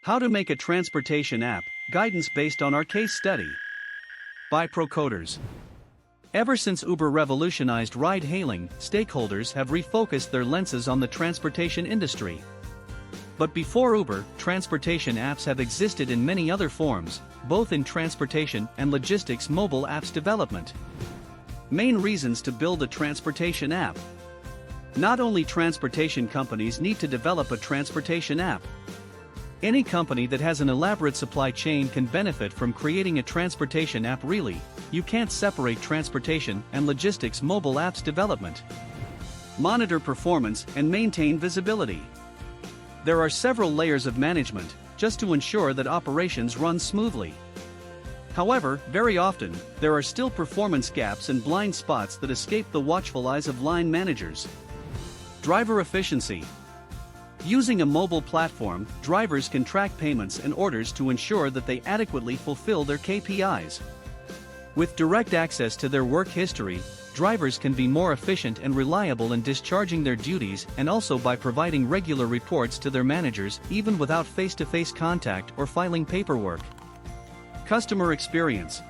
How to make a transportation app, guidance based on our case study. By Procoders. Ever since Uber revolutionized ride-hailing, stakeholders have refocused their lenses on the transportation industry. But before Uber, transportation apps have existed in many other forms, both in transportation and logistics mobile apps development. Main reasons to build a transportation app. Not only transportation companies need to develop a transportation app. Any company that has an elaborate supply chain can benefit from creating a transportation app. Really, you can't separate transportation and logistics mobile apps development. Monitor performance and maintain visibility. There are several layers of management, just to ensure that operations run smoothly. However, very often, there are still performance gaps and blind spots that escape the watchful eyes of line managers. Driver efficiency. Using a mobile platform, drivers can track payments and orders to ensure that they adequately fulfill their KPIs. With direct access to their work history, drivers can be more efficient and reliable in discharging their duties, and also by providing regular reports to their managers even without face-to-face contact or filing paperwork. Customer experience.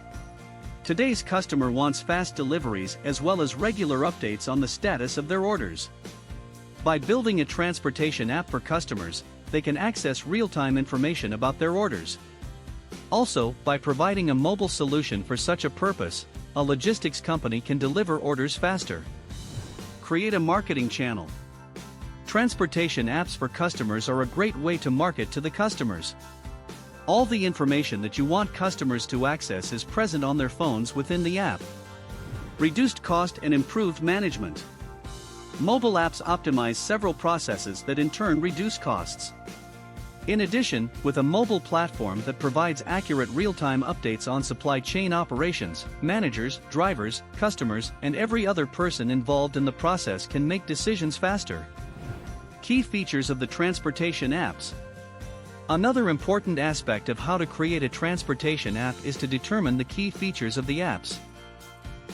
Today's customer wants fast deliveries as well as regular updates on the status of their orders. By building a transportation app for customers, they can access real-time information about their orders. Also, by providing a mobile solution for such a purpose, a logistics company can deliver orders faster. Create a marketing channel. Transportation apps for customers are a great way to market to the customers. All the information that you want customers to access is present on their phones within the app. Reduced cost and improved management. Mobile apps optimize several processes that in turn reduce costs. In addition, with a mobile platform that provides accurate real-time updates on supply chain operations, managers, drivers, customers, and every other person involved in the process can make decisions faster. Key features of the transportation apps. Another important aspect of how to create a transportation app is to determine the key features of the apps.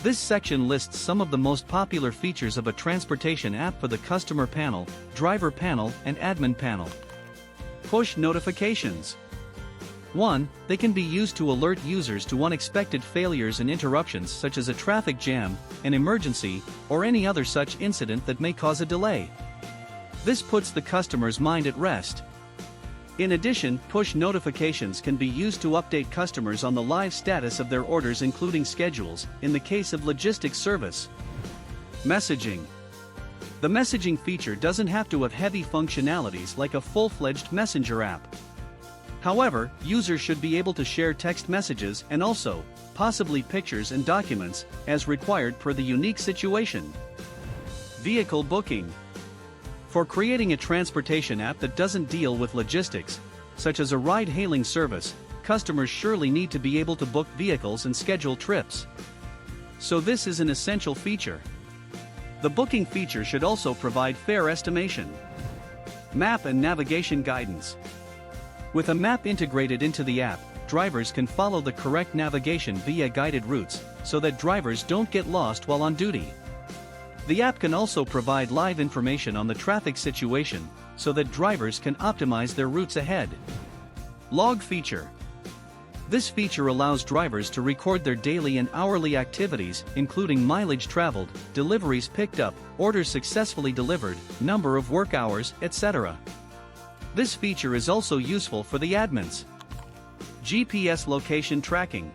This section lists some of the most popular features of a transportation app for the customer panel, driver panel, and admin panel. Push notifications. 1. They can be used to alert users to unexpected failures and interruptions such as a traffic jam, an emergency, or any other such incident that may cause a delay. This puts the customer's mind at rest. In addition, push notifications can be used to update customers on the live status of their orders, including schedules, in the case of logistics service. Messaging. The messaging feature doesn't have to have heavy functionalities like a full-fledged messenger app. However, users should be able to share text messages and also, possibly pictures and documents, as required per the unique situation. Vehicle booking. For creating a transportation app that doesn't deal with logistics, such as a ride-hailing service, customers surely need to be able to book vehicles and schedule trips. So this is an essential feature. The booking feature should also provide fare estimation. Map and navigation guidance. With a map integrated into the app, drivers can follow the correct navigation via guided routes, so that drivers don't get lost while on duty. The app can also provide live information on the traffic situation, so that drivers can optimize their routes ahead. Log feature. This feature allows drivers to record their daily and hourly activities, including mileage traveled, deliveries picked up, orders successfully delivered, number of work hours, etc. This feature is also useful for the admins. GPS location tracking.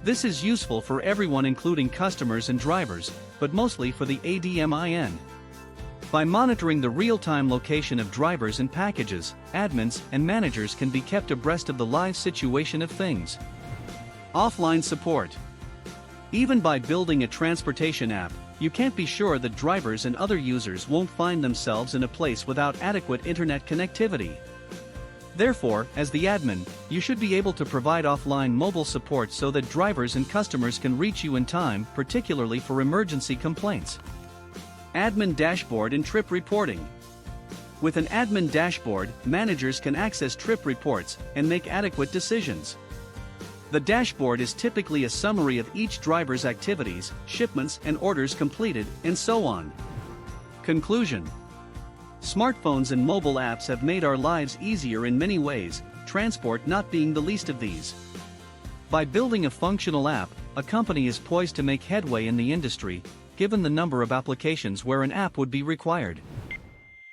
This is useful for everyone, including customers and drivers, but mostly for the ADMIN. By monitoring the real-time location of drivers and packages, admins and managers can be kept abreast of the live situation of things. Offline support. Even by building a transportation app, you can't be sure that drivers and other users won't find themselves in a place without adequate internet connectivity. Therefore, as the admin, you should be able to provide offline mobile support so that drivers and customers can reach you in time, particularly for emergency complaints. Admin dashboard and trip reporting. With an admin dashboard, managers can access trip reports and make adequate decisions. The dashboard is typically a summary of each driver's activities, shipments and orders completed, and so on. Conclusion. Smartphones and mobile apps have made our lives easier in many ways, transport not being the least of these. By building a functional app, a company is poised to make headway in the industry, given the number of applications where an app would be required.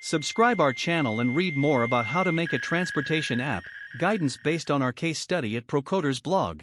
Subscribe our channel and read more about how to make a transportation app, guidance based on our case study at Procoders blog.